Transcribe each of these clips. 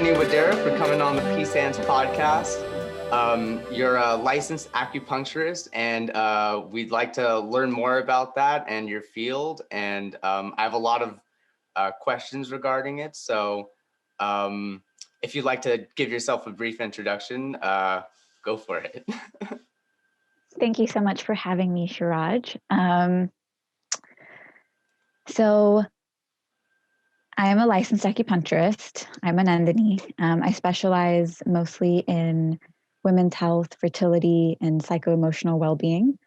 Anandini Wadera for coming on the Peace Hands podcast. You're a licensed acupuncturist, and we'd like to learn more about that and your field. And I have a lot of questions regarding it. So if you'd like to give yourself a brief introduction, go for it. Thank you so much for having me, Shiraj. So I am a licensed acupuncturist. I'm Anandini. I specialize mostly in women's health, fertility, and psycho-emotional well-being.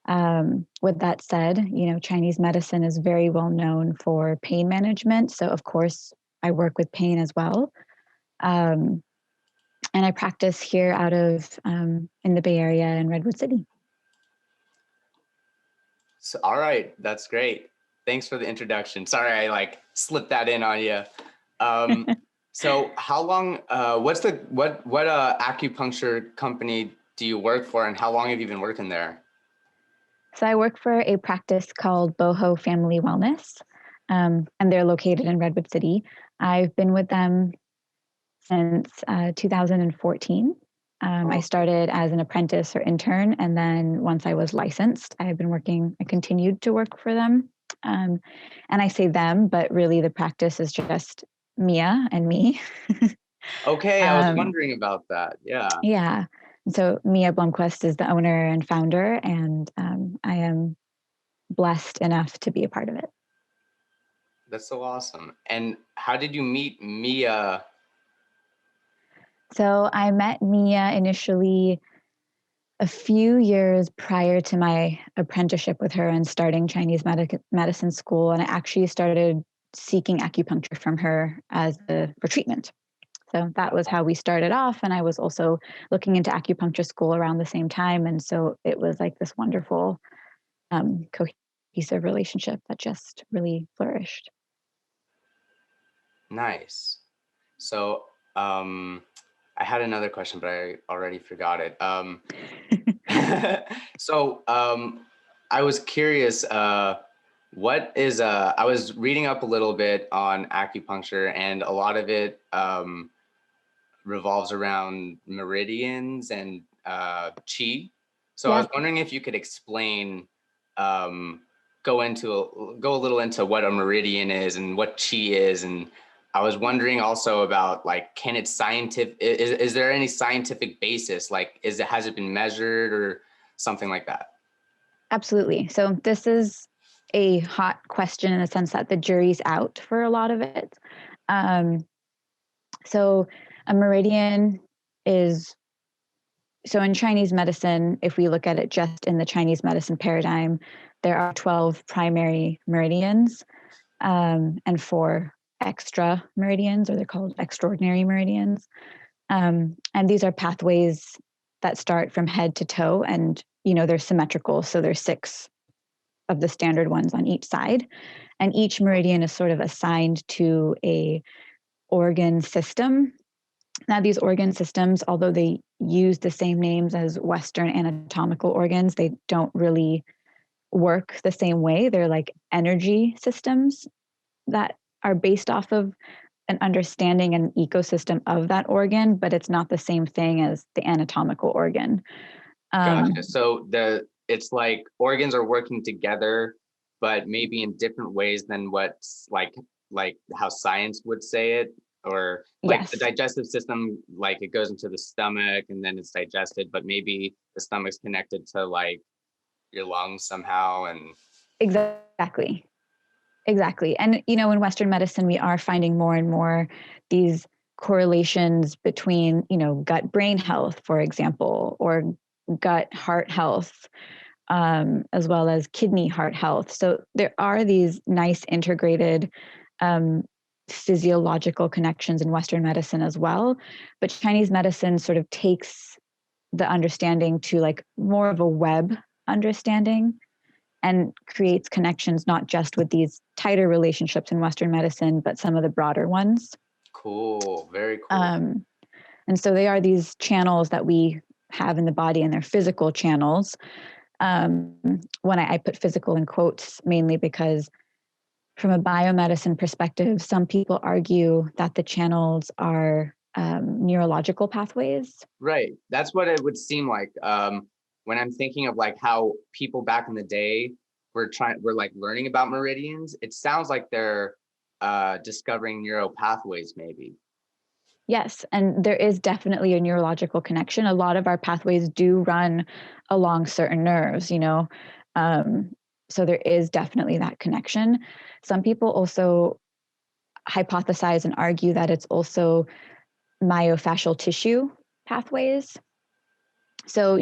With that said, Chinese medicine is very well known for pain management. So of course, I work with pain as well. And I practice here out of in the Bay Area in Redwood City. So, all right, that's great. Thanks for the introduction. Sorry, I slipped that in on you. So how long, what acupuncture company do you work for, and how long have you been working there? So I work for a practice called Boho Family Wellness, and they're located in Redwood City. I've been with them since 2014. I started as an apprentice or intern, and then once I was licensed, I continued to work for them. And I say them, but really the practice is just Mia and me. Okay, I was wondering about that. Yeah. Yeah. So Mia Blomquist is the owner and founder, and I am blessed enough to be a part of it. That's so awesome. And how did you meet Mia? So I met Mia initially a few years prior to my apprenticeship with her and starting Chinese medicine school. And I actually started seeking acupuncture from her for treatment. So that was how we started off. And I was also looking into acupuncture school around the same time. And so it was like this wonderful, cohesive relationship that just really flourished. Nice. So I had another question, but I already forgot it. So I was curious, I was reading up a little bit on acupuncture, and a lot of it revolves around meridians and qi. So I was wondering if you could explain, go a little into what a meridian is and what qi is. And I was wondering also about can it is there any scientific basis? Has it been measured or something like that? Absolutely. So this is a hot question in the sense that the jury's out for a lot of it. So a meridian so in Chinese medicine, if we look at it just in the Chinese medicine paradigm, there are 12 primary meridians and 4 extra meridians, or they're called extraordinary meridians. And these are pathways that start from head to toe, and they're symmetrical. So there's 6 of the standard ones on each side, and each meridian is sort of assigned to a organ system. Now, these organ systems, although they use the same names as Western anatomical organs, they don't really work the same way. They're like energy systems that are based off of an understanding and ecosystem of that organ, but it's not the same thing as the anatomical organ. Gotcha. So it's like organs are working together, but maybe in different ways than what's like how science would say it, or the digestive system, it goes into the stomach and then it's digested, but maybe the stomach's connected to your lungs somehow. And Exactly. And, in Western medicine, we are finding more and more these correlations between, gut-brain health, for example, or gut-heart health, as well as kidney-heart health. So there are these nice integrated physiological connections in Western medicine as well. But Chinese medicine sort of takes the understanding to more of a web understanding, and creates connections not just with these tighter relationships in Western medicine, but some of the broader ones. Cool. Very cool. And so they are these channels that we have in the body, and they're physical channels. When I put physical in quotes, mainly because from a biomedicine perspective, some people argue that the channels are neurological pathways. Right. That's what it would seem like. When I'm thinking of like how people back in the day were like learning about meridians, it sounds like they're discovering neural pathways maybe. Yes, and there is definitely a neurological connection. A lot of our pathways do run along certain nerves, so there is definitely that connection. Some people also hypothesize and argue that it's also myofascial tissue pathways. So,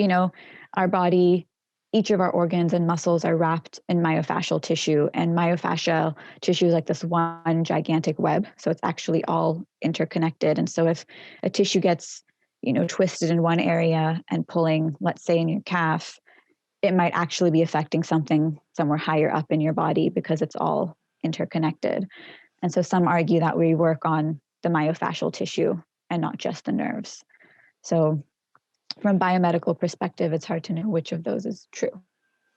our body, each of our organs and muscles are wrapped in myofascial tissue, and myofascial tissue is like this one gigantic web. So it's actually all interconnected. And so if a tissue gets, twisted in one area and pulling, let's say in your calf, it might actually be affecting something somewhere higher up in your body because it's all interconnected. And so some argue that we work on the myofascial tissue and not just the nerves. So from biomedical perspective, it's hard to know which of those is true.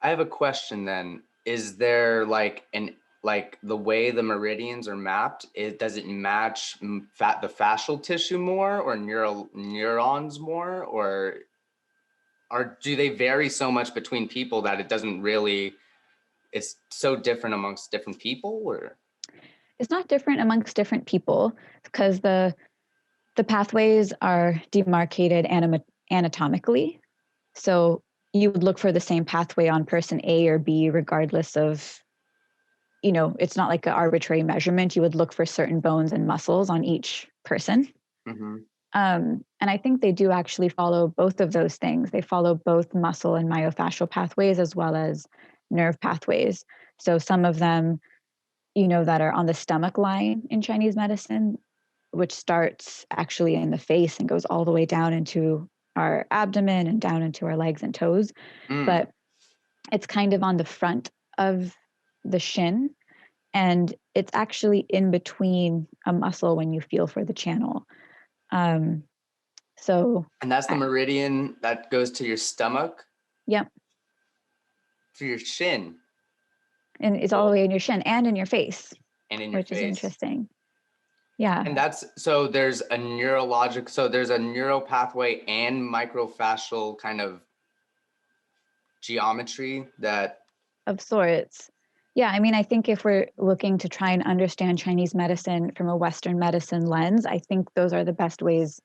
I have a question then. Is there like the way the meridians are mapped, does it match the fascial tissue more or neurons more, or do they vary so much between people that it doesn't really, it's so different amongst different people? Or it's not different amongst different people because the pathways are demarcated anatomically. So you would look for the same pathway on person A or B, regardless of, it's not like an arbitrary measurement. You would look for certain bones and muscles on each person. mm-hmm. And I think they do actually follow both of those things. They follow both muscle and myofascial pathways as well as nerve pathways. So some of them, that are on the stomach line in Chinese medicine, which starts actually in the face and goes all the way down into our abdomen and down into our legs and toes. But it's kind of on the front of the shin. And it's actually in between a muscle when you feel for the channel. And that's the meridian that goes to your stomach? Yep. To your shin. And it's all the way in your shin and in your face. And in your face. Which is interesting. Yeah. And so there's a neural pathway and microfascial kind of geometry that. Of sorts. Yeah, I mean, I think if we're looking to try and understand Chinese medicine from a Western medicine lens, I think those are the best ways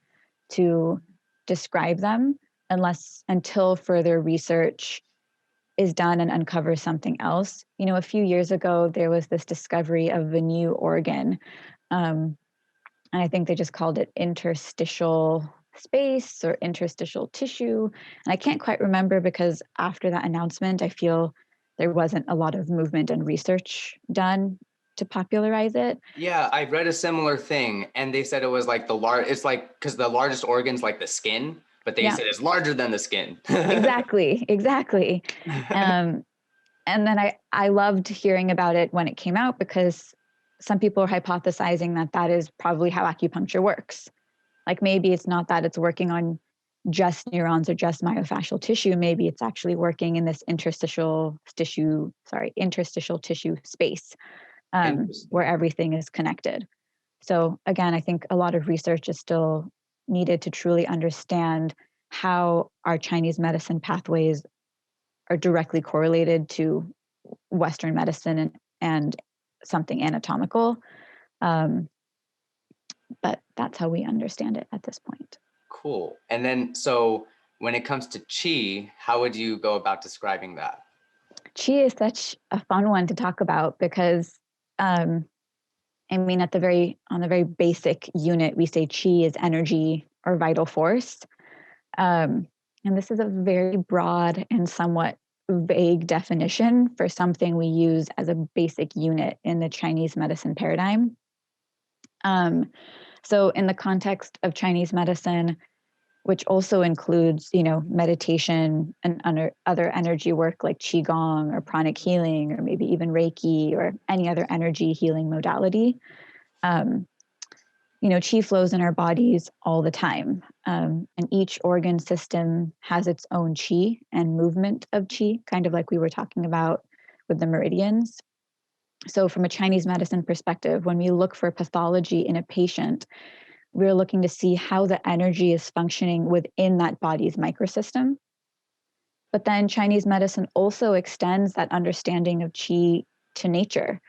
to describe them, until further research is done and uncovers something else. A few years ago, there was this discovery of a new organ, and I think they just called it interstitial space or interstitial tissue. And I can't quite remember because after that announcement, I feel there wasn't a lot of movement and research done to popularize it. Yeah, I read a similar thing, and they said it was like it's like, because the largest organ's like the skin, but they said it's larger than the skin. Exactly. And then I loved hearing about it when it came out, because some people are hypothesizing that is probably how acupuncture works. Like maybe it's not that it's working on just neurons or just myofascial tissue. Maybe it's actually working in this interstitial tissue space, where everything is connected. So again, I think a lot of research is still needed to truly understand how our Chinese medicine pathways are directly correlated to Western medicine and something anatomical. But that's how we understand it at this point. Cool. And then, so when it comes to qi, how would you go about describing that? Qi is such a fun one to talk about because, I mean, on the very basic unit, we say qi is energy or vital force. And this is a very broad and somewhat vague definition for something we use as a basic unit in the Chinese medicine paradigm. So in the context of Chinese medicine, which also includes, meditation and other energy work like Qigong or pranic healing, or maybe even Reiki or any other energy healing modality, Qi flows in our bodies all the time. And each organ system has its own Qi and movement of Qi, kind of like we were talking about with the meridians. So from a Chinese medicine perspective, when we look for pathology in a patient, we're looking to see how the energy is functioning within that body's microsystem. But then Chinese medicine also extends that understanding of qi to nature,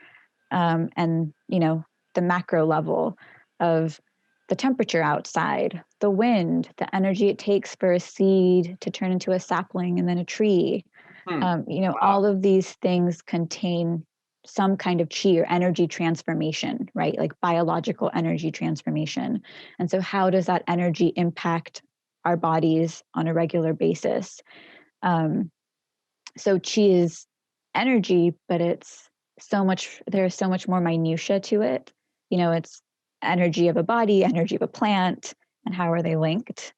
and, you know, the macro level of the temperature outside, the wind, the energy it takes for a seed to turn into a sapling and then a tree. You know, Wow. all of these things contain some kind of qi or energy transformation, right? Like biological energy transformation. And so how does that energy impact our bodies on a regular basis? So qi is energy, but it's so much, there's so much more minutia to it. You know, it's energy of a body, energy of a plant, and how are they linked?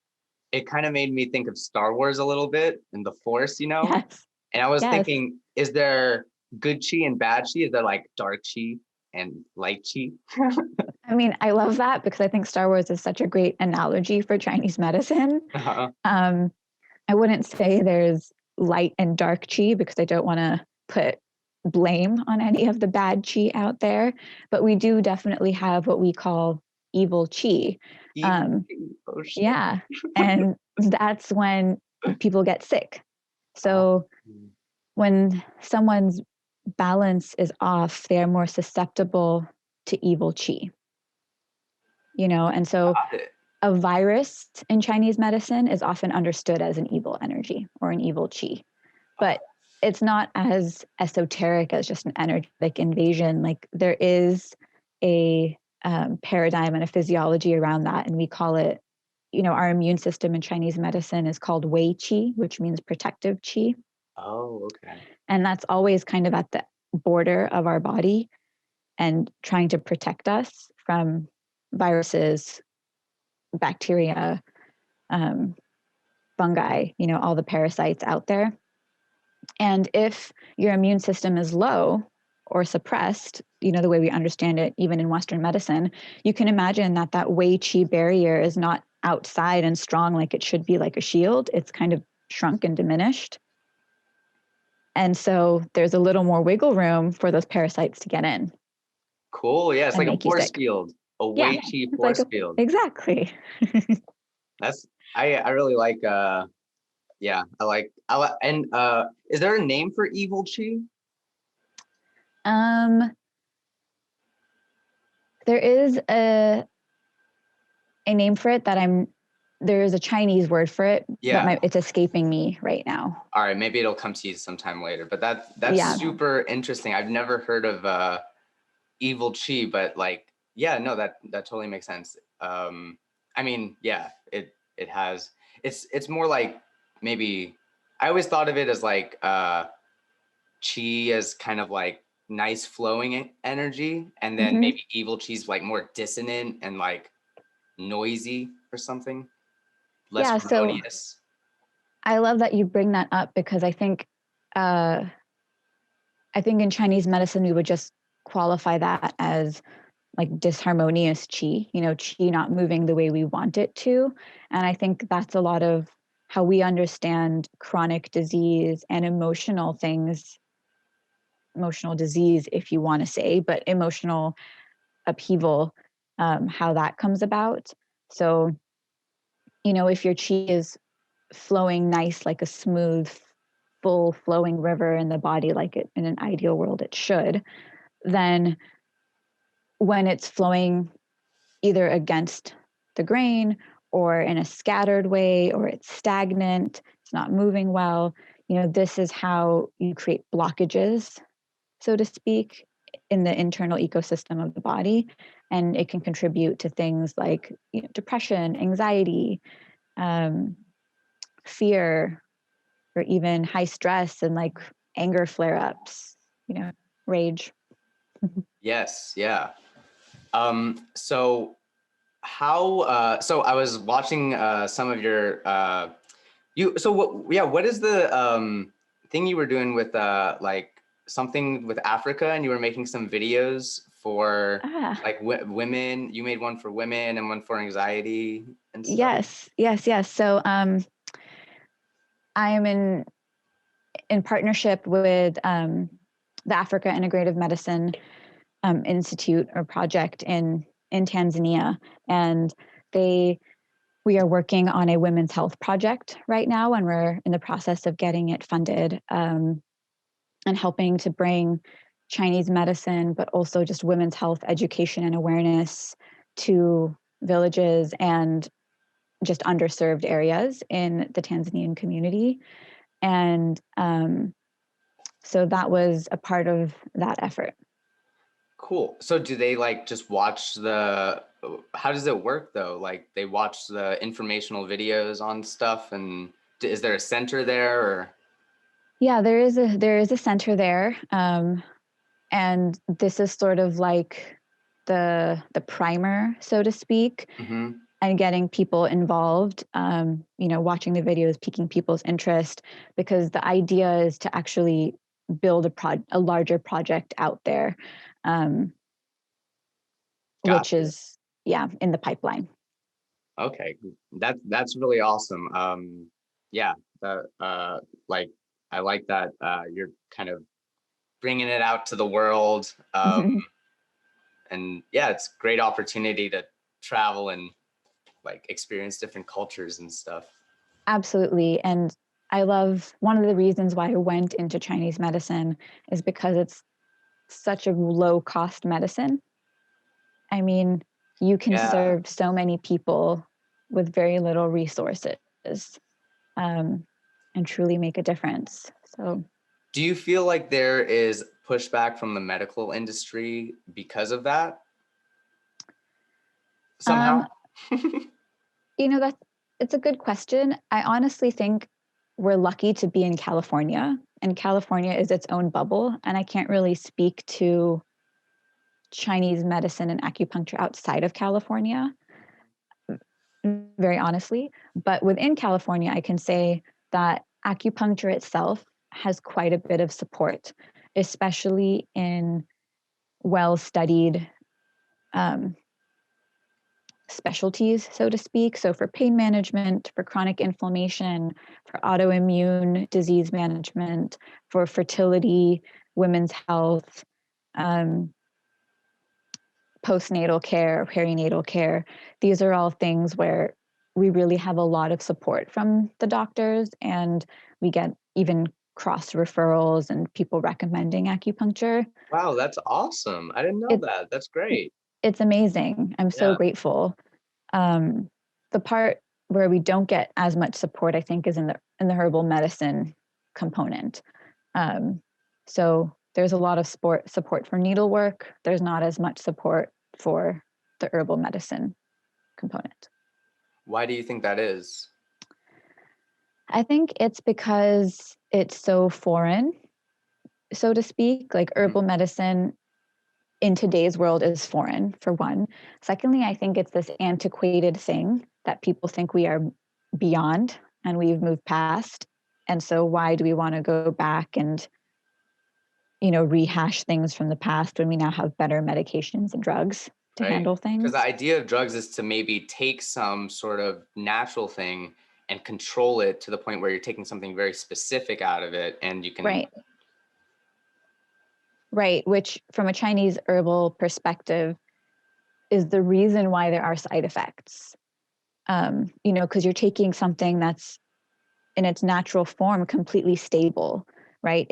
It kind of made me think of Star Wars a little bit and the Force, you know? Yes. And I was Yes. thinking, is there good chi and bad chi? Is there like dark chi and light chi? I mean, I love that because I think Star Wars is such a great analogy for Chinese medicine. Uh-huh. I wouldn't say there's light and dark chi because I don't want to put blame on any of the bad chi out there, but we do definitely have what we call evil chi. Evil chi. Oh, shit. Yeah, and that's when people get sick. So when someone's balance is off, they are more susceptible to evil chi. You know, and so Got it. a virus in Chinese medicine is often understood as an evil energy or an evil chi, but it's not as esoteric as just an energetic invasion. Like there is a paradigm and a physiology around that, and we call it, you know, our immune system in Chinese medicine is called wei qi, which means protective qi. Oh, okay. And that's always kind of at the border of our body and trying to protect us from viruses, bacteria, fungi, you know, all the parasites out there. And if your immune system is low or suppressed, you know, the way we understand it, even in Western medicine, you can imagine that that wei qi barrier is not outside and strong like it should be, like a shield. It's kind of shrunk and diminished. And so there's a little more wiggle room for those parasites to get in. Cool. Yeah, it's And like a make you force sick. field, a Yeah, Wei Chi it's force field. exactly. That's I really like yeah, I like and is there a name for evil chi? There is a name for it that there is a Chinese word for it, Yeah. but it's escaping me right now. All right, maybe it'll come to you sometime later. But that's Yeah. super interesting. I've never heard of evil chi, but like, yeah, no, that totally makes sense. I mean, yeah, it has. It's more like maybe I always thought of it as like chi as kind of like nice flowing energy, and then maybe evil chi is like more dissonant and like noisy or something, less Yeah, so harmonious. I love that you bring that up because uh, I think in Chinese medicine we would just qualify that as like disharmonious qi, you know, qi not moving the way we want it to. And I think that's a lot of how we understand chronic disease and emotional things, emotional disease, if you want to say, but emotional upheaval, how that comes about. So, you know, if your qi is flowing nice, like a smooth, full flowing river in the body, like it in an ideal world it should, then when it's flowing either against the grain or in a scattered way, or it's stagnant, it's not moving well, you know, this is how you create blockages, so to speak, in the internal ecosystem of the body. And it can contribute to things like, you know, depression, anxiety, fear, or even high stress and like anger flare-ups, you know, rage. Yes, yeah. So how so I was watching some of your what is the thing you were doing with like something with Africa, and you were making some videos for like women. You made one for women and one for anxiety and stuff. Yes. So I am in partnership with the Africa Integrative Medicine Institute or project in Tanzania. And we are working on a women's health project right now, and we're in the process of getting it funded, and helping to bring Chinese medicine, but also just women's health education and awareness to villages and just underserved areas in the Tanzanian community. And so that was a part of that effort. Cool. So do they like just watch how does it work though? Like they watch the informational videos on stuff, and is there a center there or? Yeah, there is a center there. And this is sort of like the primer, so to speak, Mm-hmm. and getting people involved, watching the videos, piquing people's interest, because the idea is to actually build a larger project out there, which Gotcha. is, in the pipeline. Okay, that's really awesome. Yeah, like I like that you're kind of bringing it out to the world. And yeah, it's a great opportunity to travel and like experience different cultures and stuff. Absolutely. And I love, one of the reasons why I went into Chinese medicine is because it's such a low cost medicine. I mean, you can Yeah. serve so many people with very little resources, and truly make a difference. So, Do you feel like there is pushback from the medical industry because of that somehow? um, that's it's a good question. I honestly think we're lucky to be in California, and California is its own bubble, and I can't really speak to Chinese medicine and acupuncture outside of California, very honestly. But within California, I can say that acupuncture itself has quite a bit of support, especially in well studied specialties, so to speak. So, for pain management, for chronic inflammation, for autoimmune disease management, for fertility, women's health, um, postnatal care, perinatal care. These are all things where we really have a lot of support from the doctors, and we get even cross referrals and people recommending acupuncture. Wow, that's awesome. I didn't know It, that. That's great. it's amazing. I'm so Yeah. grateful. The part where we don't get as much support, I think, is in the herbal medicine component. So there's a lot of support for needlework. There's not as much support for the herbal medicine component. Why do you think that is? I think it's because it's so foreign, so to speak. Like, Mhm. herbal medicine in today's world is foreign, for one. Secondly, I think it's this antiquated thing that people think we are beyond and we've moved past. And so why do we want to go back and, rehash things from the past when we now have better medications and drugs to Right? handle Because the things? idea of drugs is to maybe take some sort of natural thing and control it to the point where you're taking something very specific out of it, and you can. Right. Right. Which, from a Chinese herbal perspective, is the reason why there are side effects. Because you're taking something that's in its natural form completely stable, right?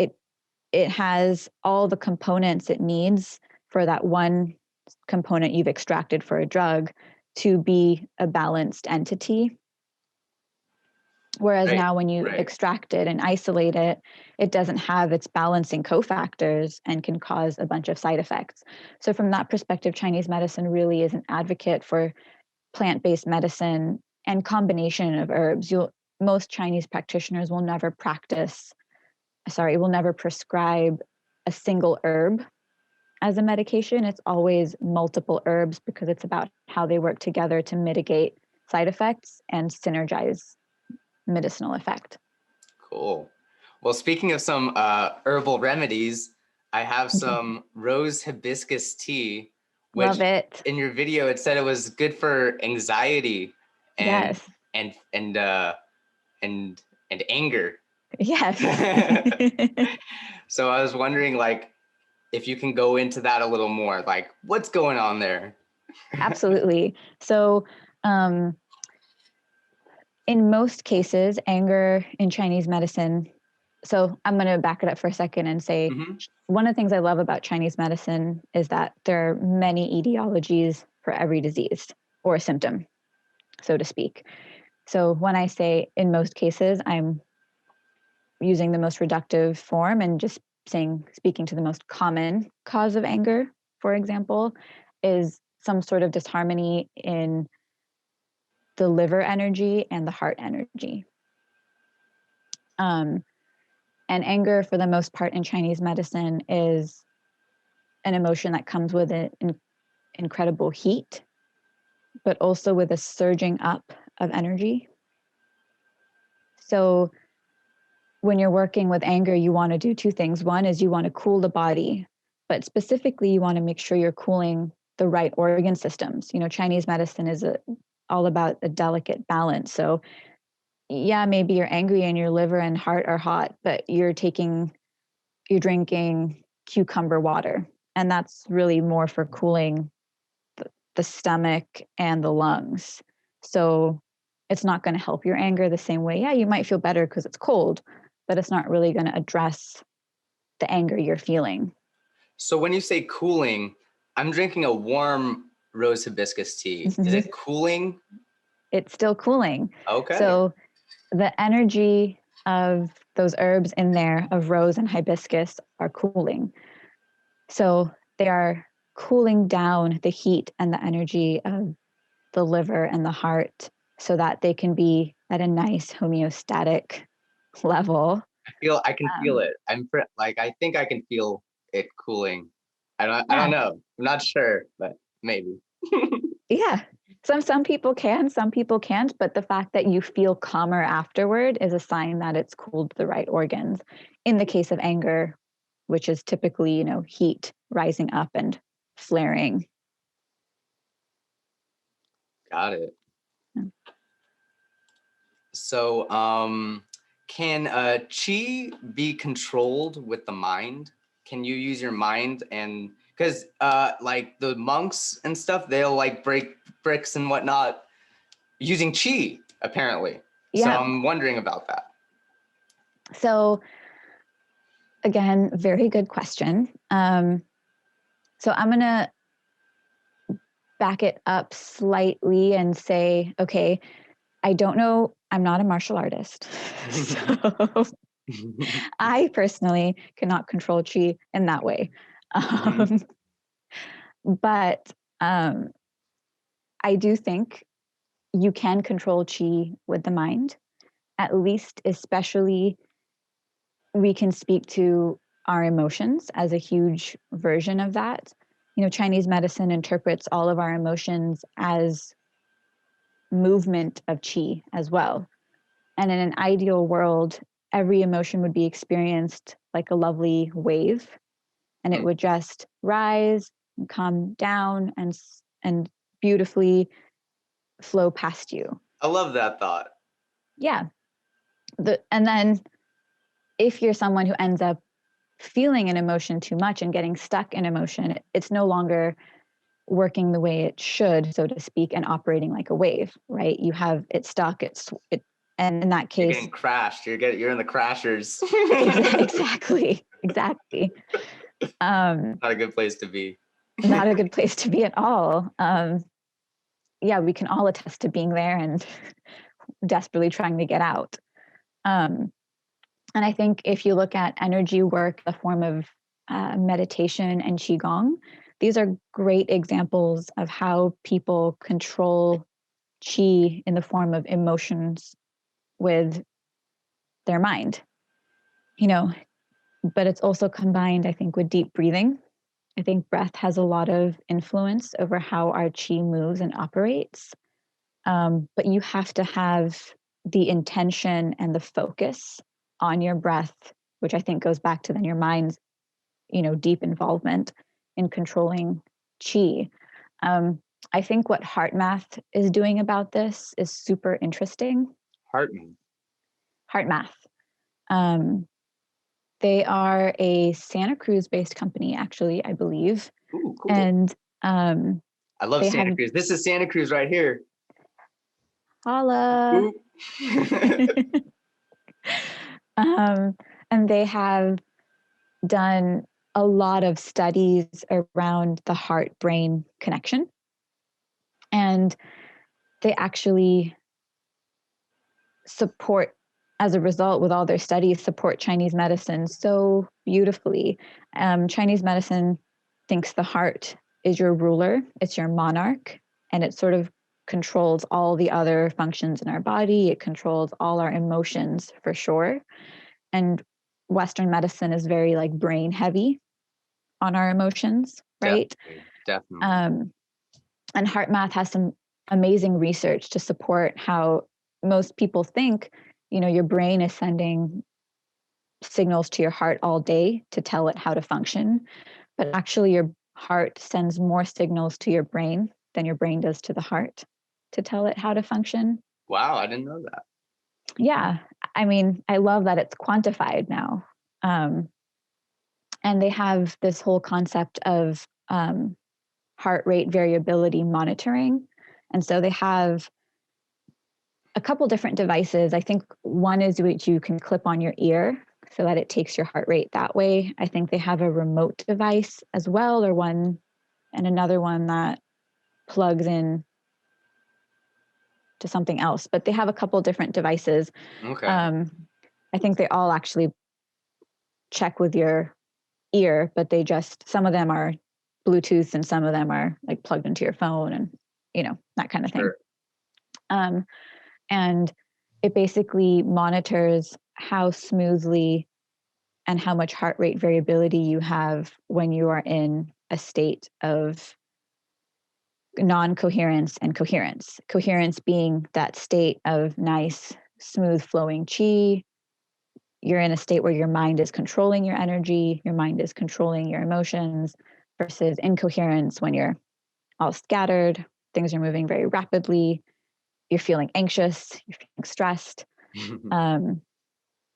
It has all the components it needs for that one component you've extracted for a drug to be a balanced entity. Whereas Right, now, when you right. extract it and isolate it, it doesn't have its balancing cofactors and can cause a bunch of side effects. So, from that perspective, Chinese medicine really is an advocate for plant-based medicine and combination of herbs. Most Chinese practitioners will never prescribe a single herb as a medication. It's always multiple herbs, because it's about how they work together to mitigate side effects and synergize medicinal effect. Cool. Well, speaking of some herbal remedies, I have some rose hibiscus tea, Love which it. in your video it said it was good for anxiety and Yes. and and uh and and anger. Yes. So I was wondering, like, if you can go into that a little more, like what's going on there? Absolutely. So In most cases, anger in Chinese medicine, so I'm going to back it up for a second and say, one of the things I love about Chinese medicine is that there are many etiologies for every disease or symptom, so to speak. So when I say in most cases, I'm using the most reductive form and just speaking to the most common cause of anger, for example, is some sort of disharmony in the liver energy and the heart energy. And anger, for the most part in Chinese medicine, is an emotion that comes with an incredible heat, but also with a surging up of energy. So when you're working with anger, you want to do two things. One is you want to cool the body, but specifically you want to make sure you're cooling the right organ systems. You know, Chinese medicine is all about a delicate balance. So yeah, maybe you're angry and your liver and heart are hot, but you're drinking cucumber water. And that's really more for cooling the stomach and the lungs. So it's not going to help your anger the same way. Yeah, you might feel better because it's cold, but it's not really going to address the anger you're feeling. So when you say cooling, I'm drinking a warm rose hibiscus tea. Is it cooling? It's still cooling. Okay. So the energy of those herbs in there, of rose and hibiscus, are cooling. So they are cooling down the heat and the energy of the liver and the heart so that they can be at a nice homeostatic level. I can feel it. I think I can feel it cooling. I don't know. I'm not sure, but maybe. Yeah. Some people can, some people can't, but the fact that you feel calmer afterward is a sign that it's cooled the right organs. In the case of anger, which is typically, you know, heat rising up and flaring. Got it. Yeah. So, can chi be controlled with the mind? Can you use your mind? And because like the monks and stuff, they'll like break bricks and whatnot using chi, apparently. Yeah. So I'm wondering about that. So again, very good question. So I'm going to back it up slightly and say, okay, I don't know. I'm not a martial artist. So I personally cannot control chi in that way. But I do think you can control chi with the mind, at least, especially we can speak to our emotions as a huge version of that. You know, Chinese medicine interprets all of our emotions as movement of chi as well. And in an ideal world, every emotion would be experienced like a lovely wave, and it would just rise and come down and beautifully flow past you. I love that thought. Yeah. And then if you're someone who ends up feeling an emotion too much and getting stuck in emotion, it's no longer working the way it should, so to speak, and operating like a wave, right? You have it stuck, and in that case, you're getting crashed. You're in the crashers. Exactly. Not a good place to be. Not a good place to be at all. Yeah, we can all attest to being there and desperately trying to get out. And I think if you look at energy work, the form of meditation and qigong, these are great examples of how people control qi in the form of emotions with their mind. You know, but it's also combined, I think, with deep breathing. I think breath has a lot of influence over how our qi moves and operates. But you have to have the intention and the focus on your breath, which I think goes back to then your mind's, you know, deep involvement in controlling qi. I think what heart math is doing about this is super interesting. Heart math. They are a Santa Cruz based company, actually, I believe. Ooh, cool. And I love Santa Cruz. This is Santa Cruz right here. Holla. And they have done a lot of studies around the heart-brain connection. And they actually support, as a result, with all their studies, support Chinese medicine so beautifully. Chinese medicine thinks the heart is your ruler, it's your monarch, and it sort of controls all the other functions in our body. It controls all our emotions for sure. And Western medicine is very like brain heavy on our emotions, right? Definitely. And HeartMath has some amazing research to support how most people think, your brain is sending signals to your heart all day to tell it how to function. But actually, your heart sends more signals to your brain than your brain does to the heart to tell it how to function. Wow, I didn't know that. Yeah. I mean, I love that it's quantified now. And they have this whole concept of heart rate variability monitoring. And so they have a couple different devices. I think one is which you can clip on your ear so that it takes your heart rate that way. I think they have a remote device as well, or one, and another one that plugs in to something else. But they have a couple different devices. Okay. I think they all actually check with your ear, but some of them are Bluetooth and some of them are like plugged into your phone and, that kind of thing. And it basically monitors how smoothly and how much heart rate variability you have when you are in a state of non-coherence and coherence. Coherence being that state of nice, smooth flowing chi. You're in a state where your mind is controlling your energy, your mind is controlling your emotions, versus incoherence when you're all scattered, things are moving very rapidly, you're feeling anxious, you're feeling stressed.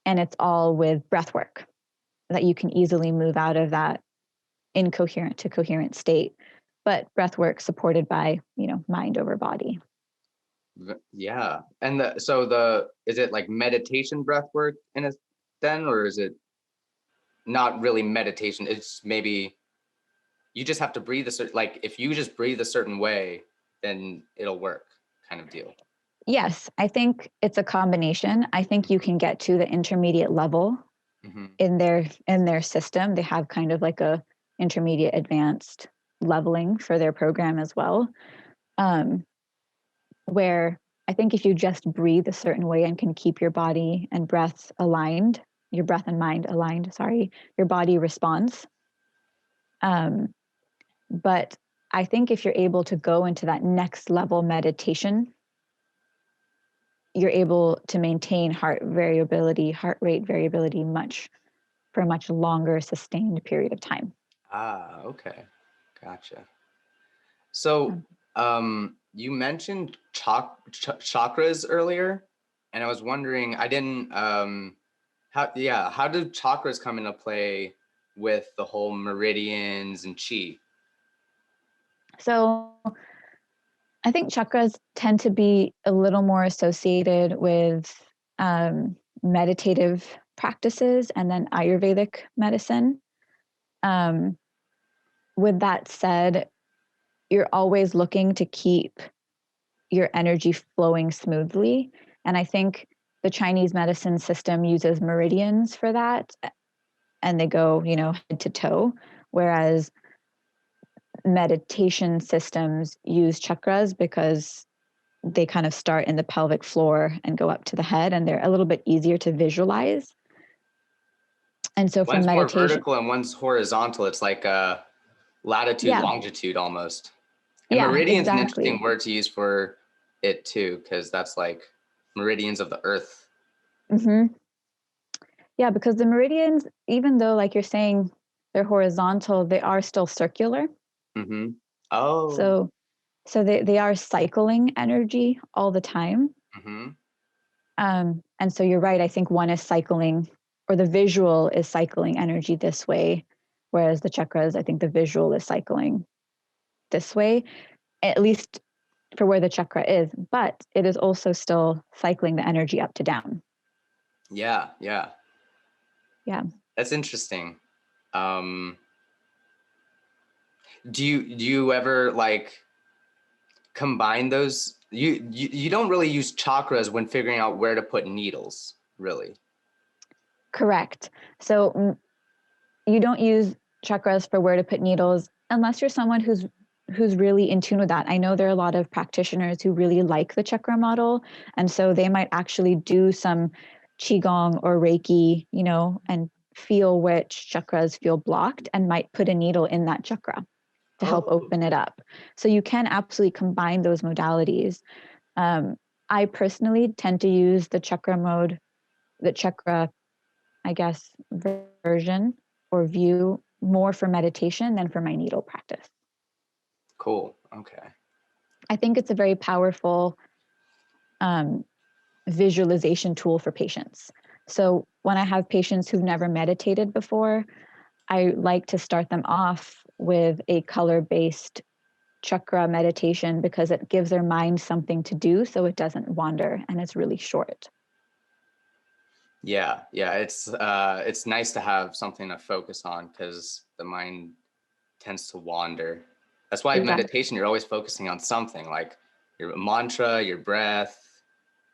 And it's all with breath work that you can easily move out of that incoherent to coherent state, but breath work supported by, mind over body. Yeah. And is it like meditation breath work in a then, or is it not really meditation? It's maybe you just have to breathe like if you just breathe a certain way, then it'll work kind of deal. Yes, I think it's a combination. I think you can get to the intermediate level in their system. They have kind of like a intermediate advanced leveling for their program as well. Where I think if you just breathe a certain way and can keep your body and breath aligned, your breath and mind aligned, your body responds. But I think if you're able to go into that next level meditation, you're able to maintain heart rate variability for a much longer sustained period of time. Okay. Gotcha. So you mentioned chakras earlier, and I was wondering, I didn't, how do chakras come into play with the whole meridians and chi? So I think chakras tend to be a little more associated with meditative practices and then Ayurvedic medicine. With that said, you're always looking to keep your energy flowing smoothly. And I think the Chinese medicine system uses meridians for that. And they go, head to toe. Whereas meditation systems use chakras because they kind of start in the pelvic floor and go up to the head, and they're a little bit easier to visualize. And so one's more vertical and one's horizontal. It's like a latitude, longitude almost. And meridian's an interesting word to use for it too, because that's like meridians of the earth. Yeah, because the meridians, even though like you're saying they're horizontal, they are still circular. Oh. So they are cycling energy all the time. And so you're right. I think one is cycling, or the visual is cycling energy this way, whereas the chakras, I think the visual is cycling this way. At least for where the chakra is, but it is also still cycling the energy up to down. Yeah. That's interesting. Do you ever like combine those? You don't really use chakras when figuring out where to put needles, really. Correct. So you don't use chakras for where to put needles unless you're someone who's really in tune with that. I know there are a lot of practitioners who really like the chakra model, and so they might actually do some qigong or reiki, and feel which chakras feel blocked and might put a needle in that chakra to help open it up. So you can absolutely combine those modalities. I personally tend to use the chakra, I guess, version or view more for meditation than for my needle practice. Cool. Okay. I think it's a very powerful visualization tool for patients. So when I have patients who've never meditated before, I like to start them off with a color-based chakra meditation because it gives their mind something to do so it doesn't wander, and it's really short. Yeah. It's nice to have something to focus on because the mind tends to wander. That's why meditation, you're always focusing on something like your mantra, your breath.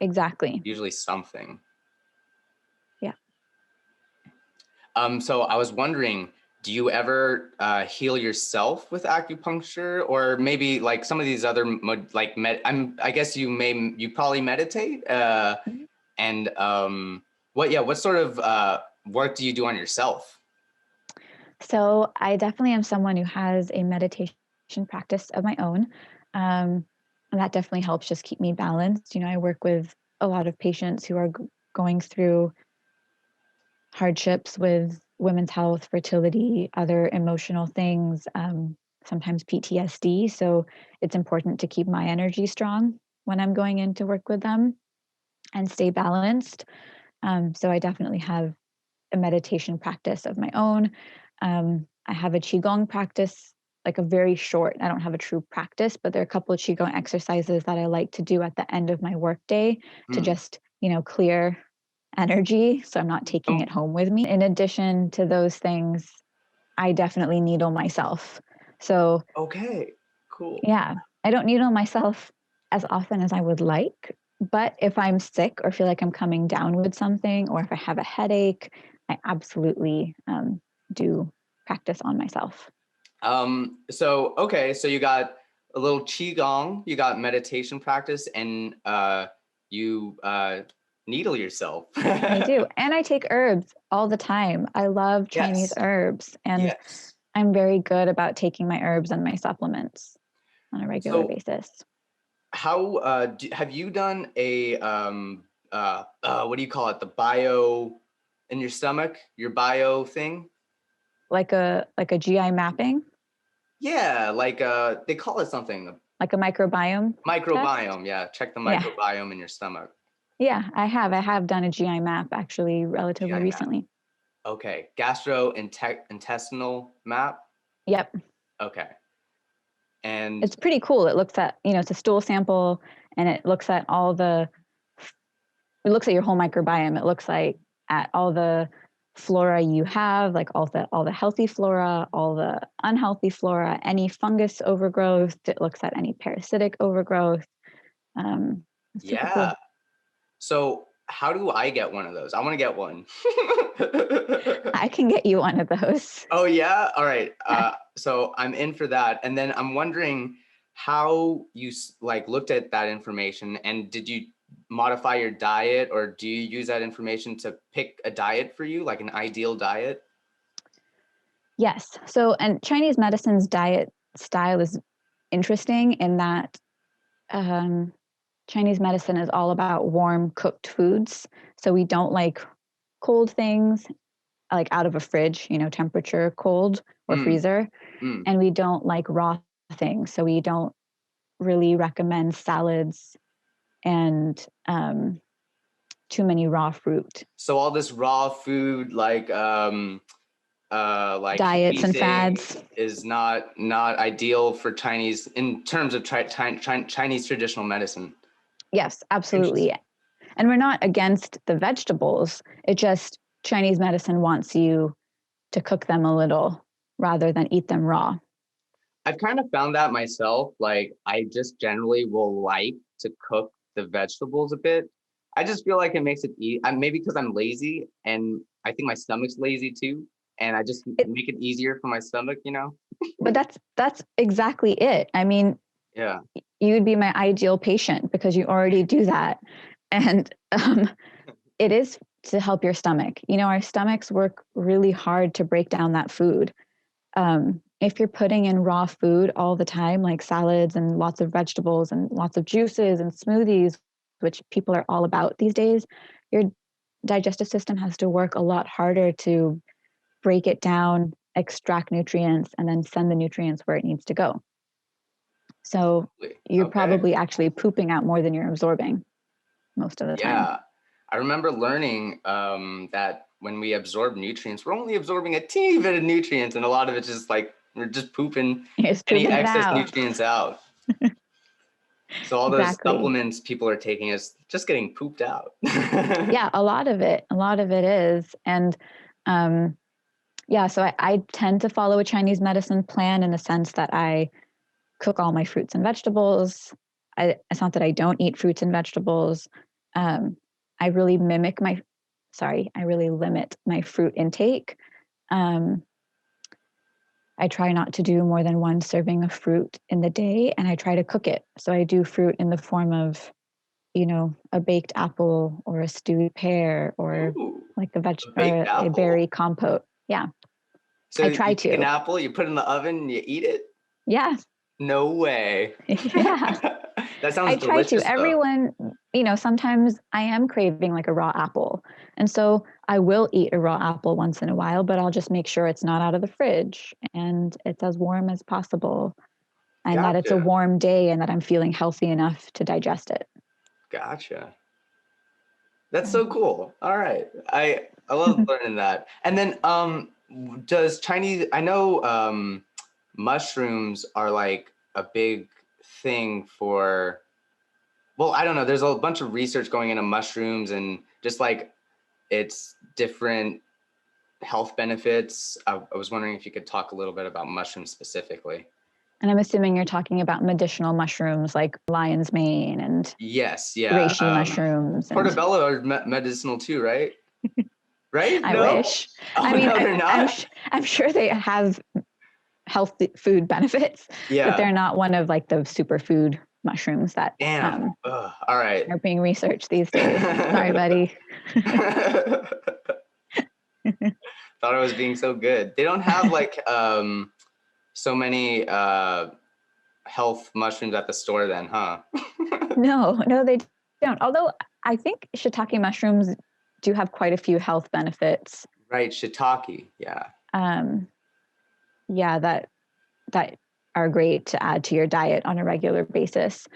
Exactly. Usually something. Yeah. So I was wondering, do you ever heal yourself with acupuncture, or maybe like some of these other I guess you probably meditate. And what sort of work do you do on yourself? So I definitely am someone who has a meditation practice of my own. And that definitely helps just keep me balanced. I work with a lot of patients who are going through hardships with women's health, fertility, other emotional things, sometimes PTSD. So it's important to keep my energy strong when I'm going in to work with them and stay balanced. So I definitely have a meditation practice of my own. I have a Qigong practice, like a very short, I don't have a true practice, but there are a couple of Qigong exercises that I like to do at the end of my workday to just, clear energy. So I'm not taking it home with me. In addition to those things, I definitely needle myself. So, okay, cool. Yeah, I don't needle myself as often as I would like. But if I'm sick or feel like I'm coming down with something, or if I have a headache, I absolutely do practice on myself. So you got a little qigong, you got meditation practice, and you needle yourself. I do, and I take herbs all the time. I love Chinese herbs, and I'm very good about taking my herbs and my supplements on a regular basis. How have you done a what do you call it? The bio in your stomach, your bio thing? Like a GI mapping? Yeah, like they call it something. Like a microbiome? Microbiome, test? yeah. Check the microbiome in your stomach. Yeah, I have done a GI map actually relatively recently. Okay, intestinal map? Yep. Okay. And it's pretty cool. It looks at, it's a stool sample, and it looks at your whole microbiome. It looks like at all the flora you have, like all the healthy flora, all the unhealthy flora, any fungus overgrowth. It looks at any parasitic overgrowth. It's super cool. So how do I get one of those? I want to get one. I can get you one of those. Oh yeah? All right. So I'm in for that. And then I'm wondering how you looked at that information, and did you modify your diet, or do you use that information to pick a diet for you, like an ideal diet? Yes. So, and Chinese medicine's diet style is interesting in that Chinese medicine is all about warm cooked foods. So we don't like cold things, like out of a fridge, temperature cold or freezer. And we don't like raw things. So we don't really recommend salads and too many raw fruit. So all this raw food, like like diets and eating fads is not ideal for Chinese in terms of Chinese traditional medicine. Yes, absolutely. Interesting. And we're not against the vegetables. It just Chinese medicine wants you to cook them a little rather than eat them raw. I've kind of found that myself. Like, I just generally will like to cook the vegetables a bit. I just feel like it makes it easy. Maybe because I'm lazy, and I think my stomach's lazy too. And I just It, make it easier for my stomach, but that's exactly it. I mean, Yeah. you would be my ideal patient because you already do that. And it is to help your stomach. Our stomachs work really hard to break down that food. If you're putting in raw food all the time, like salads and lots of vegetables and lots of juices and smoothies, which people are all about these days, your digestive system has to work a lot harder to break it down, extract nutrients, and then send the nutrients where it needs to go. So you're Okay. probably actually pooping out more than you're absorbing most of the time. Yeah. I remember learning that when we absorb nutrients, we're only absorbing a teeny bit of nutrients, and a lot of it's just like we're just pooping any Pooping it excess out. nutrients out. So all those Exactly. supplements people are taking is just getting pooped out. Yeah, a lot of it is. And yeah, so I tend to follow a Chinese medicine plan in the sense that I cook all my fruits and vegetables. It's not that I don't eat fruits and vegetables. I really I really limit my fruit intake. I try not to do more than one serving of fruit in the day, and I try to cook it. So I do fruit in the form of, a baked apple or a stewed pear or Ooh, like a baked or a apple. berry compote. Yeah, So I try you take an to. apple, you put it in the oven, and you eat it? Yeah, No way. yeah. That sounds I try to. delicious, though. Everyone, sometimes I am craving like a raw apple. And so I will eat a raw apple once in a while, but I'll just make sure it's not out of the fridge and it's as warm as possible and that it's a Gotcha. warm day and that I'm feeling healthy enough to digest it. Gotcha. That's Yeah. so cool. All right. I love learning that. And then does Chinese I know mushrooms are like a big thing for, well, I don't know. There's a bunch of research going into mushrooms and just like its different health benefits. I was wondering if you could talk a little bit about mushrooms specifically. And I'm assuming you're talking about medicinal mushrooms like lion's mane and Yes, yeah. reishi mushrooms. And Portobello are medicinal too, right? Right? I No? wish. Oh, I mean, no, they're not? I'm sure they have healthy food benefits, but Yeah. they're not one of like the superfood mushrooms that Damn. Ugh. All right. are being researched these days. Sorry, buddy. Thought I was being so good. They don't have like so many health mushrooms at the store then, huh? No, they don't. Although I think shiitake mushrooms do have quite a few health benefits. Right, shiitake. Yeah. Um, yeah, that are great to add to your diet on a regular basis.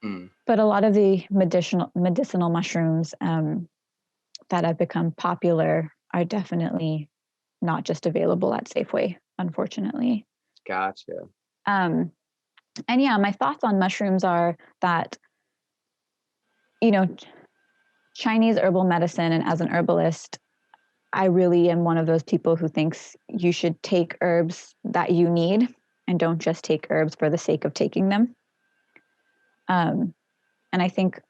Mm. But a lot of the medicinal mushrooms that have become popular are definitely not just available at Safeway, unfortunately. Gotcha. Um, and yeah, my thoughts on mushrooms are that, you know, Chinese herbal medicine, and as an herbalist, I really am one of those people who thinks you should take herbs that you need and don't just take herbs for the sake of taking them. And I think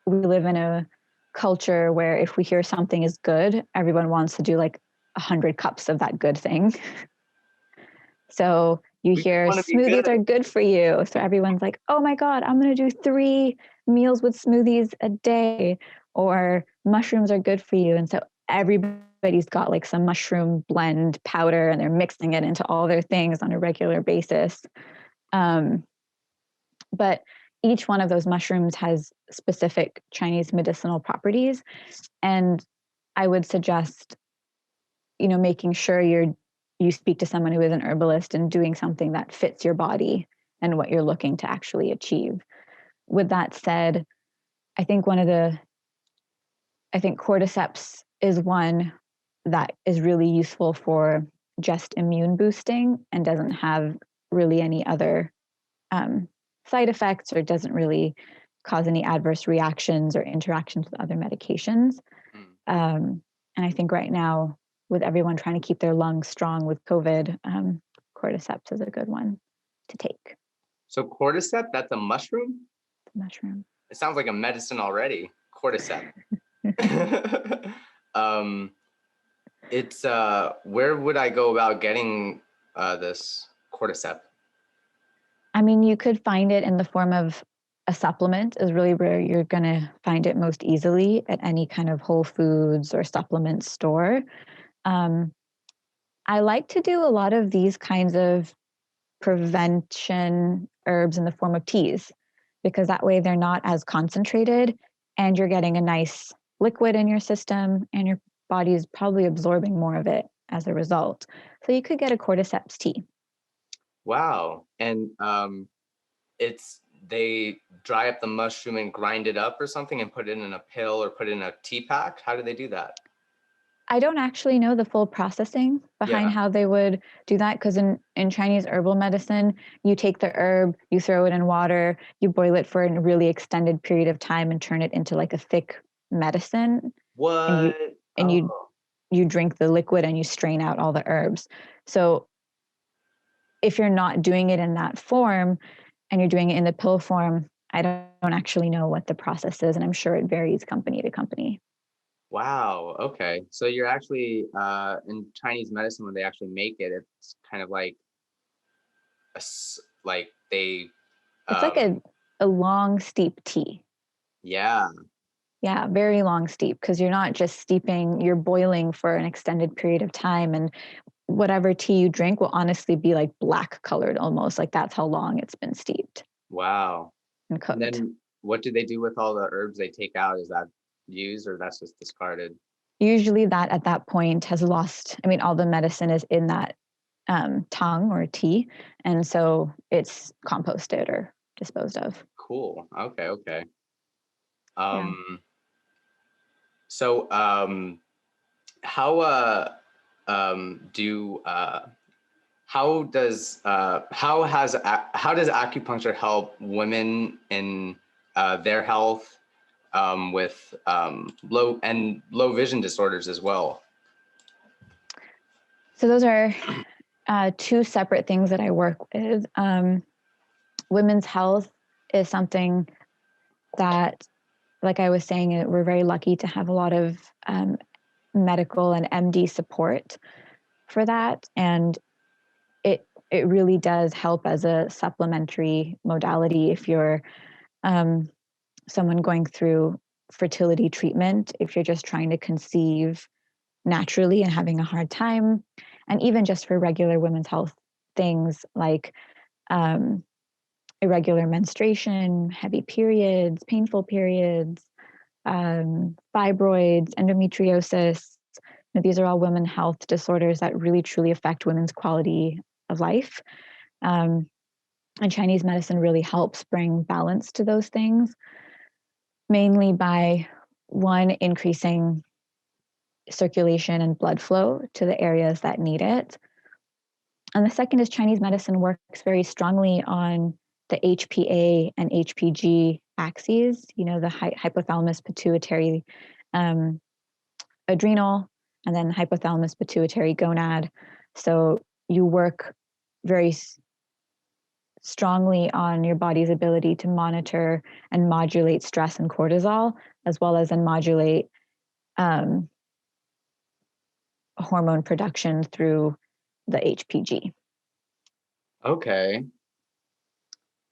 we live in a culture where if we hear something is good, everyone wants to do like 100 cups of that good thing. So you We just hear want to be smoothies good. are good for you. So everyone's like, oh my God, I'm going to do 3 meals with smoothies a day, or mushrooms are good for you. And so everybody's got like some mushroom blend powder and they're mixing it into all their things on a regular basis. But each one of those mushrooms has specific Chinese medicinal properties. And I would suggest, making sure you speak to someone who is an herbalist and doing something that fits your body and what you're looking to actually achieve. With that said, I think Cordyceps is one that is really useful for just immune boosting and doesn't have really any other side effects, or doesn't really cause any adverse reactions or interactions with other medications. And I think right now, with everyone trying to keep their lungs strong with COVID, cordyceps is a good one to take. So cordyceps, that's a mushroom? Mushroom. It sounds like a medicine already. Cordyceps. It's where would I go about getting this cordyceps? I mean, you could find it in the form of a supplement, is really where you're going to find it most easily, at any kind of Whole Foods or supplement store. I like to do a lot of these kinds of prevention herbs in the form of teas, because that way they're not as concentrated and you're getting a nice liquid in your system, and your body is probably absorbing more of it as a result. So you could get a cordyceps tea. Wow. And they dry up the mushroom and grind it up or something and put it in a pill or put it in a tea pack? How do they do that? I don't actually know the full processing behind how they would do that, because in Chinese herbal medicine, you take the herb, you throw it in water, you boil it for a really extended period of time and turn it into like a thick medicine. What? And you drink the liquid and you strain out all the herbs. So if you're not doing it in that form and you're doing it in the pill form, I don't actually know what the process is, and I'm sure it varies company to company. Wow. Okay. So you're actually in Chinese medicine, when they actually make it, it's kind of like like they. It's like a long steep tea. Yeah. Yeah, very long steep, because you're not just steeping, you're boiling for an extended period of time, and whatever tea you drink will honestly be like black colored almost, like that's how long it's been steeped. Wow. And cooked. And then what do they do with all the herbs they take out? Is that used or that's just discarded? Usually that at that point has lost, I mean, all the medicine is in that tongue or tea. And so it's composted or disposed of. Cool. Okay. Okay. Yeah. So how how does acupuncture help women in their health with low vision disorders as well? So those are two separate things that I work with. Women's health is something that, like I was saying, we're very lucky to have a lot of medical and MD support for that. And it really does help as a supplementary modality if you're someone going through fertility treatment, if you're just trying to conceive naturally and having a hard time, and even just for regular women's health things like irregular menstruation, heavy periods, painful periods, fibroids, endometriosis. These are all women health disorders that really truly affect women's quality of life. And Chinese medicine really helps bring balance to those things, mainly by one, increasing circulation and blood flow to the areas that need it. And the second is Chinese medicine works very strongly on the HPA and HPG axes, the hypothalamus, pituitary, adrenal, and then hypothalamus, pituitary, gonad. So you work very strongly on your body's ability to monitor and modulate stress and cortisol, as well as modulate hormone production through the HPG. Okay.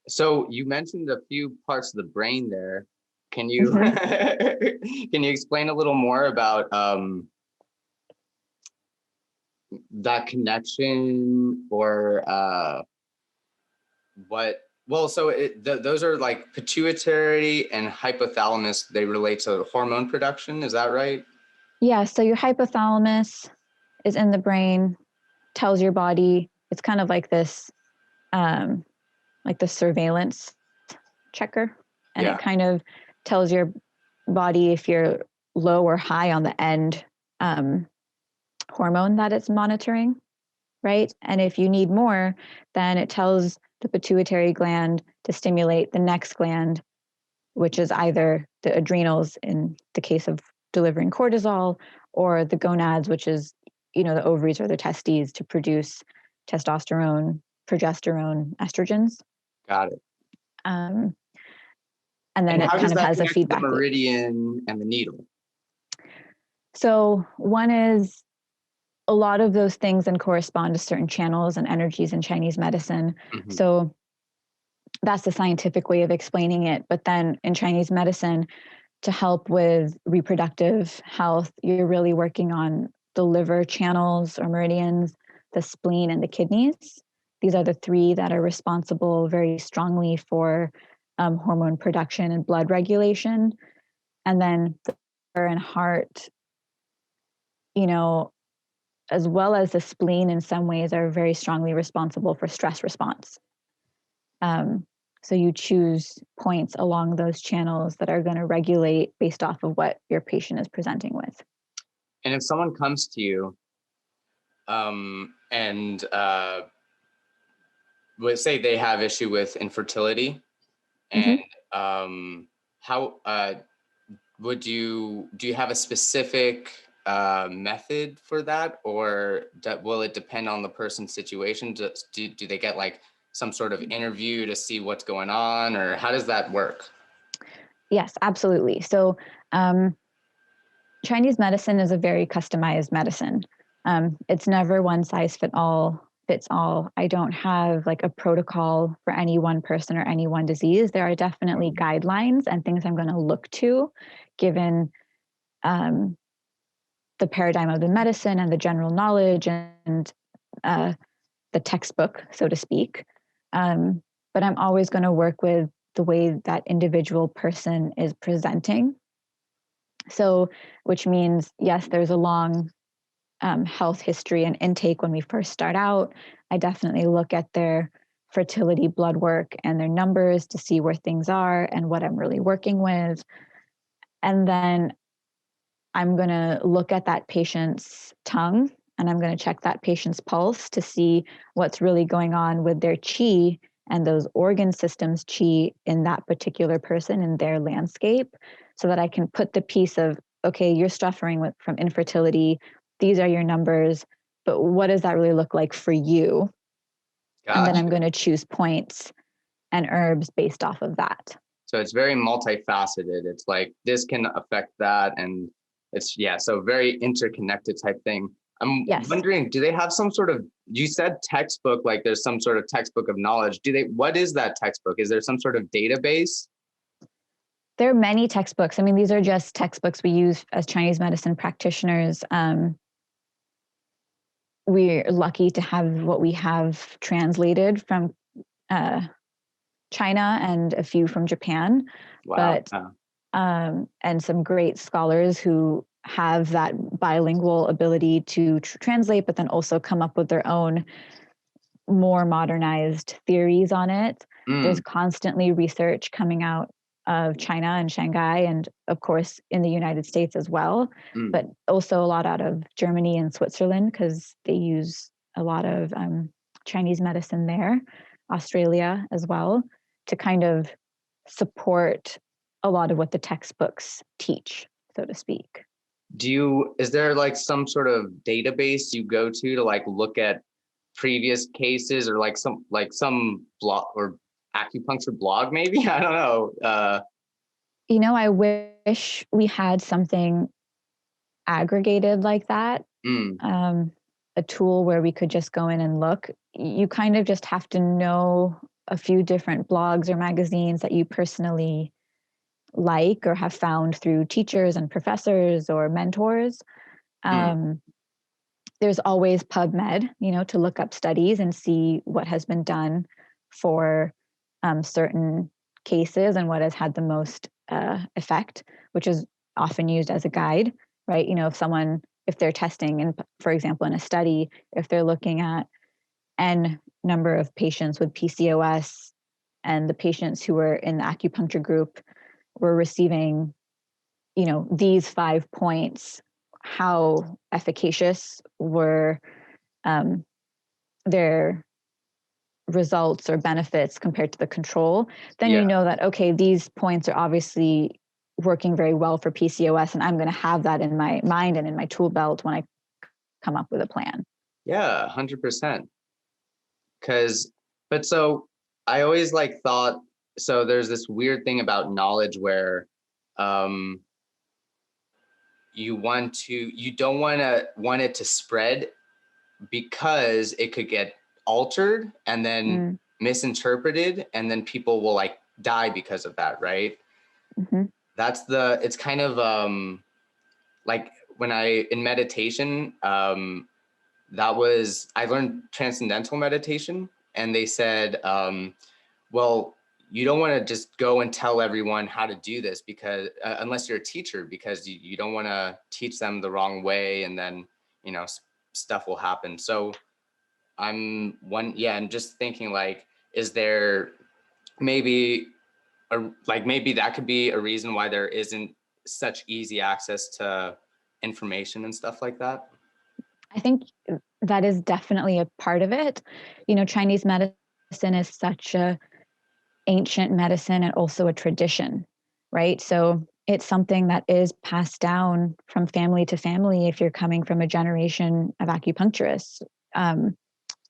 So you mentioned a few parts of the brain there. Can you can you explain a little more about that connection, or what? Well, so those are like pituitary and hypothalamus. They relate to hormone production. Is that right? Yeah. So your hypothalamus is in the brain, tells your body. It's kind of like this, like the surveillance checker, and it kind of tells your body if you're low or high on the end hormone that it's monitoring, right? And if you need more, then it tells the pituitary gland to stimulate the next gland, which is either the adrenals in the case of delivering cortisol, or the gonads, which is, the ovaries or the testes, to produce testosterone, progesterone, estrogens. Got it. And then And it how does kind of that has a connect to the feedback loop. meridian and the needle? So one is, a lot of those things then correspond to certain channels and energies in Chinese medicine. Mm-hmm. So that's the scientific way of explaining it. But then in Chinese medicine, to help with reproductive health, you're really working on the liver channels or meridians, the spleen, and the kidneys. These are the three that are responsible very strongly for hormone production and blood regulation. And then the liver and heart, as well as the spleen in some ways, are very strongly responsible for stress response. So you choose points along those channels that are going to regulate based off of what your patient is presenting with. And if someone comes to you and would say they have issue with infertility, and how do you have a specific method for that, or will it depend on the person's situation? Do they get like some sort of interview to see what's going on, or how does that work? Yes, absolutely. So Chinese medicine is a very customized medicine. It's never one size fits all. I don't have like a protocol for any one person or any one disease. There are definitely guidelines and things I'm going to look to, given the paradigm of the medicine and the general knowledge and the textbook, so to speak. But I'm always going to work with the way that individual person is presenting. So, which means, yes, there's a long health history and intake when we first start out. I definitely look at their fertility blood work and their numbers to see where things are and what I'm really working with. And then I'm going to look at that patient's tongue, and I'm going to check that patient's pulse to see what's really going on with their qi and those organ systems qi in that particular person in their landscape, so that I can put the piece of, okay, you're suffering from infertility. These are your numbers, but what does that really look like for you? Gotcha. And then I'm going to choose points and herbs based off of that. So it's very multifaceted. It's like this can affect that, and it's so very interconnected type thing. I'm wondering, do they have some sort of, you said textbook, like there's some sort of textbook of knowledge. What is that textbook? Is there some sort of database? There are many textbooks. I mean, these are just textbooks we use as Chinese medicine practitioners. We're lucky to have what we have translated from China and a few from Japan. Wow. But and some great scholars who have that bilingual ability to translate, but then also come up with their own more modernized theories on it. There's constantly research coming out of China and Shanghai, and of course in the United States as well, but also a lot out of Germany and Switzerland, because they use a lot of Chinese medicine there, Australia as well, to kind of support a lot of what the textbooks teach, so to speak. Is there like some sort of database you go to like look at previous cases, or like some blog or acupuncture blog maybe? I don't know. I wish we had something aggregated like that. A tool where we could just go in and look. You kind of just have to know a few different blogs or magazines that you personally like or have found through teachers and professors or mentors. There's always PubMed, to look up studies and see what has been done for certain cases and what has had the most effect, which is often used as a guide, right? If they're testing, and for example, in a study, if they're looking at N number of patients with PCOS, and the patients who were in the acupuncture group were receiving, these 5 points how efficacious were their results or benefits compared to the control, then you know that, okay, these points are obviously working very well for PCOS, and I'm going to have that in my mind and in my tool belt when I come up with a plan. Yeah, 100%. But so I always like thought, so there's this weird thing about knowledge where you don't want it to spread because it could get altered and then misinterpreted, and then people will like die because of that, right? Mm-hmm. It's kind of like when in meditation, I learned transcendental meditation, and they said, well, you don't want to just go and tell everyone how to do this because unless you're a teacher, because you don't want to teach them the wrong way, and then, stuff will happen. So I'm just thinking, like, is there maybe maybe that could be a reason why there isn't such easy access to information and stuff like that? I think that is definitely a part of it. Chinese medicine is such a ancient medicine and also a tradition, right? So it's something that is passed down from family to family if you're coming from a generation of acupuncturists.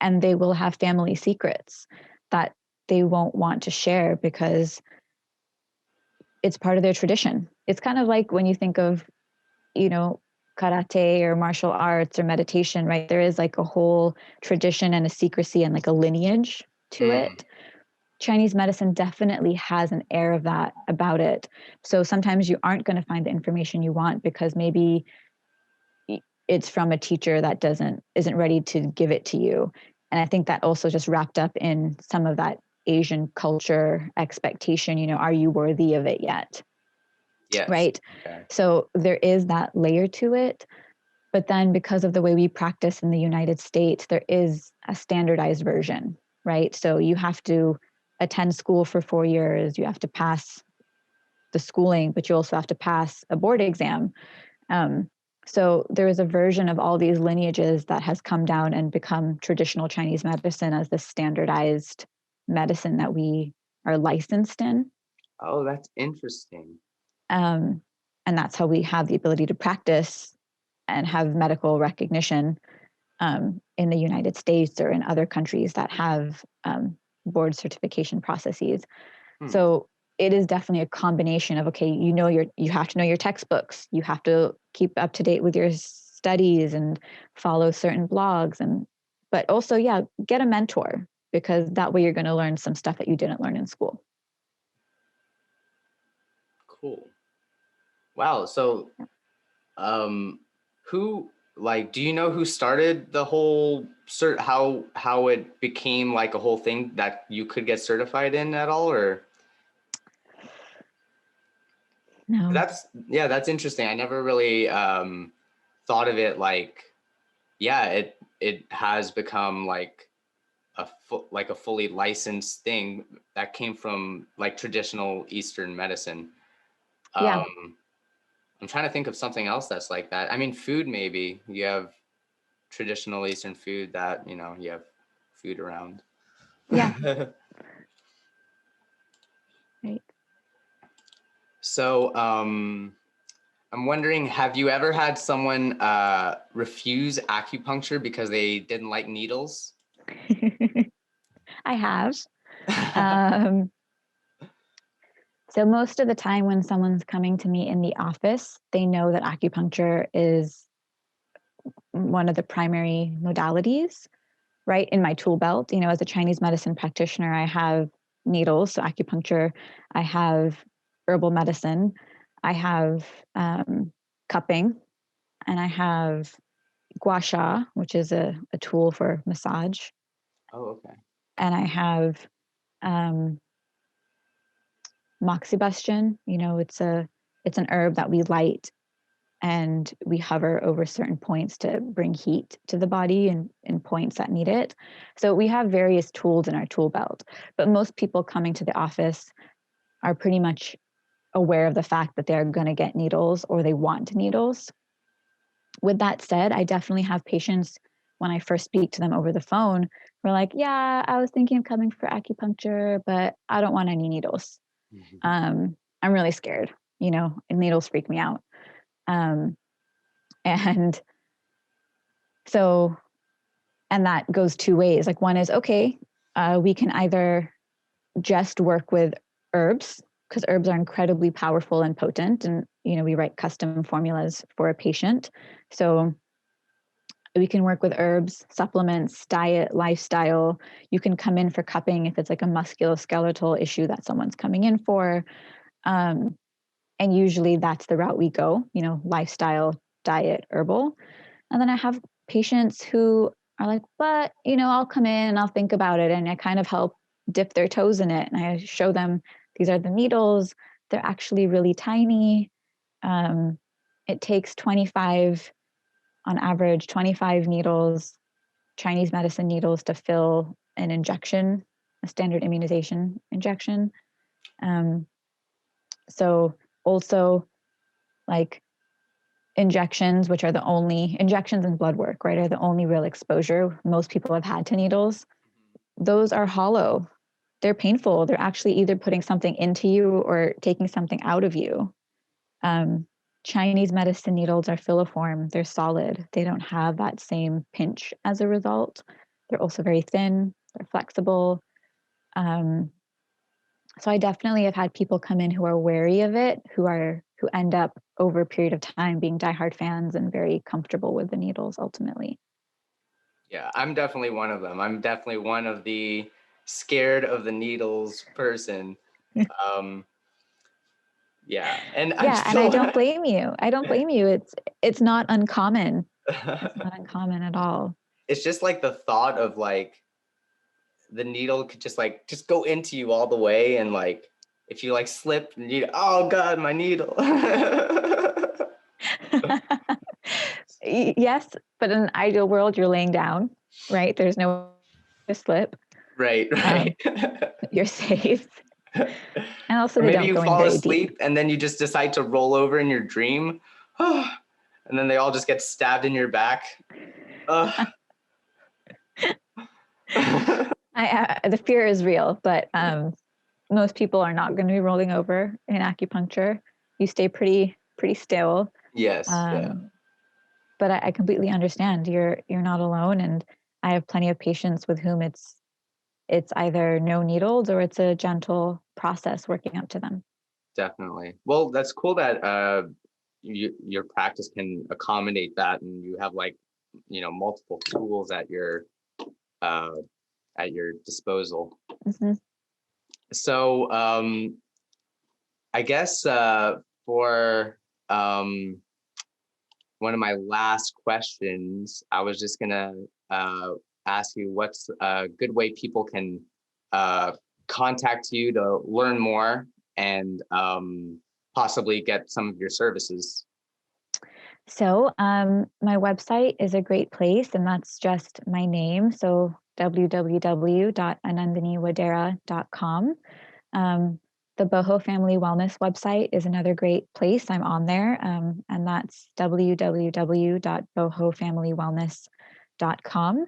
And they will have family secrets that they won't want to share because it's part of their tradition. It's kind of like when you think of, karate or martial arts or meditation, right? There is like a whole tradition and a secrecy and like a lineage to it. Chinese medicine definitely has an air of that about it. So sometimes you aren't going to find the information you want because maybe it's from a teacher that isn't ready to give it to you. And I think that also just wrapped up in some of that Asian culture expectation, are you worthy of it yet? Yes. Right. Okay. So there is that layer to it. But then because of the way we practice in the United States, there is a standardized version, right? So you have to attend school for 4 years. You have to pass the schooling, but you also have to pass a board exam. So there is a version of all these lineages that has come down and become traditional Chinese medicine as the standardized medicine that we are licensed in. Oh, that's interesting. And that's how we have the ability to practice and have medical recognition in the United States or in other countries that have board certification processes. So it is definitely a combination of, okay, you have to know your textbooks, you have to keep up to date with your studies and follow certain blogs, but also, get a mentor, because that way you're going to learn some stuff that you didn't learn in school. Cool. Wow. So, do you know who started the whole how it became like a whole thing that you could get certified in at all, or? No. That's interesting. I never really thought of it like, it has become like a fully licensed thing that came from like traditional Eastern medicine. Yeah. I'm trying to think of something else that's like that. I mean, food, maybe you have traditional Eastern food that, you have food around. Yeah. Right. So, I'm wondering, have you ever had someone refuse acupuncture because they didn't like needles? I have. So most of the time when someone's coming to me in the office, they know that acupuncture is one of the primary modalities, right? In my tool belt, as a Chinese medicine practitioner, I have needles, so acupuncture, I have herbal medicine, I have cupping, and I have gua sha, which is a tool for massage. Oh, okay. And I have moxibustion. It's an herb that we light and we hover over certain points to bring heat to the body and in points that need it. So we have various tools in our tool belt, but most people coming to the office are pretty much aware of the fact that they're going to get needles or they want needles. With that said, I definitely have patients when I first speak to them over the phone, who are like, yeah, I was thinking of coming for acupuncture, but I don't want any needles. I'm really scared, and needles freak me out. And so, and that goes two ways. Like one is, okay, we can either just work with herbs, because herbs are incredibly powerful and potent. And, we write custom formulas for a patient. So we can work with herbs, supplements, diet, lifestyle. You can come in for cupping if it's like a musculoskeletal issue that someone's coming in for. And usually that's the route we go, lifestyle, diet, herbal. And then I have patients who are like, but, I'll come in and I'll think about it. And I kind of help dip their toes in it. And I show them these are the needles. They're actually really tiny. It takes 25, on average, 25 needles, Chinese medicine needles, to fill an injection, a standard immunization injection. So also, like, injections, which are the only injections and blood work, right, are the only real exposure most people have had to needles. Those are hollow. They're painful. They're actually either putting something into you or taking something out of you. Chinese medicine needles are filiform. They're solid. They don't have that same pinch as a result. They're also very thin. They're flexible. So I definitely have had people come in who are wary of it, who end up over a period of time being diehard fans and very comfortable with the needles ultimately. Yeah, I'm definitely one of them. I'm definitely one of the scared of the needles person. Yeah, and and I don't blame you. It's not uncommon. It's not uncommon at all. It's just like the thought of like the needle could just go into you all the way, and like if you like slip, oh god, my needle. Yes, but in an ideal world, you're laying down, right? There's no slip. Right. You're safe. And also, maybe you fall asleep and then you just decide to roll over in your dream, and then they all just get stabbed in your back. The fear is real, but most people are not going to be rolling over in acupuncture. You stay pretty still. Yes. But I completely understand. You're not alone, and I have plenty of patients with whom it's either no needles or it's a gentle process working up to them. Definitely. Well, that's cool that your practice can accommodate that, and you have multiple tools at your disposal. Mm-hmm. So I guess for one of my last questions, I was just gonna ask you what's a good way people can contact you to learn more and possibly get some of your services. So my website is a great place, and that's just my name. So www.anandiniwadera.com. The Boho Family Wellness website is another great place. I'm on there, and that's www.bohofamilywellness.com.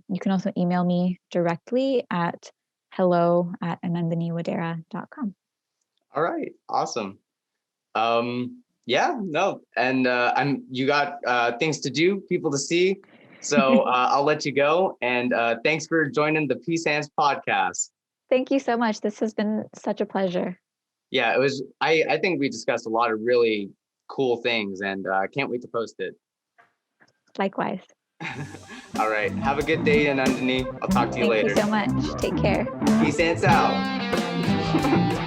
You can also email me directly at hello@anandiniwadera.com. All right, awesome. Yeah, no, and you got things to do, people to see, so I'll let you go. And thanks for joining the Peace Hands podcast. Thank you so much. This has been such a pleasure. Yeah, it was. I think we discussed a lot of really cool things, and I can't wait to post it. Likewise. All right. Have a good day, Anandini. I'll talk to you later. Thank you so much. Take care. Peace Hands out.